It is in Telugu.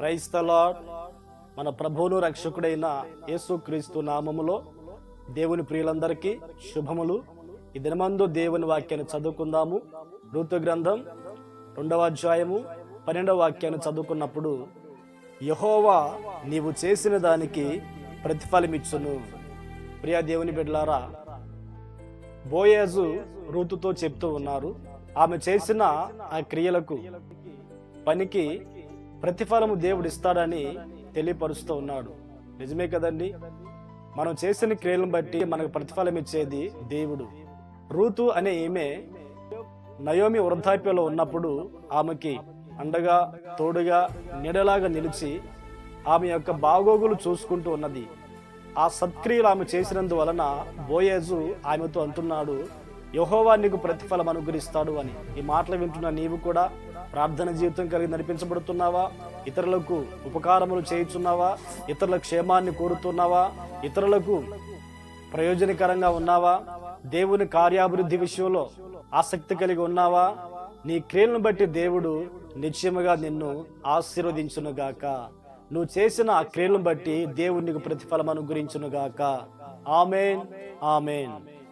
Praise the lord. మన ప్రభువును రక్షకుడైన యేసుక్రీస్తు నామములో దేవుని ప్రియులందరికీ శుభములు. ఈ దినమందు దేవుని వాక్యాన్ని చదువుకుందాము. రూతు గ్రంథం 2వ అధ్యాయము 12వ వాక్యాన్ని చదువుకున్నప్పుడు, యెహోవా నీవు చేసిన దానికి ప్రతిఫలమిచ్చును. ప్రియ దేవుని బిడ్డలారా, బోయేజు రూతుతో చెప్తూ ఉన్నారు, ఆమె చేసిన ఆ క్రియలకు, పనికి ప్రతిఫలము దేవుడు ఇస్తాడని తెలియపరుస్తూ ఉన్నాడు. నిజమే కదండి. మనం చేసిన క్రియలను బట్టి మనకు ప్రతిఫలం ఇచ్చేది దేవుడు. రూతు అనే ఈమె నయోమి వృద్ధాప్యంలో ఉన్నప్పుడు ఆమెకి అండగా, తోడుగా, నీడలాగా నిలిచి ఆమె యొక్క బాగోగులు చూసుకుంటూ ఉన్నది. ఆ సత్క్రియలు ఆమె చేసినందువలన బోయేజు ఆమెతో అంటున్నాడు, యెహోవా నీకు ప్రతిఫలం అనుగ్రహిస్తాడు అని. ఈ మాటలు వింటున్న నీవు కూడా ప్రార్థన జీవితం కలిగి నడిపించబడుతున్నావా? ఇతరులకు ఉపకారములు చేయుచున్నావా? ఇతరుల క్షేమాన్ని కోరుతున్నావా? ఇతరులకు ప్రయోజనకరంగా ఉన్నావా? దేవుని కార్యాభివృద్ధి విషయంలో ఆసక్తి కలిగి ఉన్నావా? నీ క్రియలను బట్టి దేవుడు నిశ్చయముగా నిన్ను ఆశీర్వదించునుగాక. నువ్వు చేసిన ఆ క్రియలను బట్టి దేవుడు నీకు ప్రతిఫలం అనుగ్రహించునుగాక. ఆమేన్, ఆమేన్.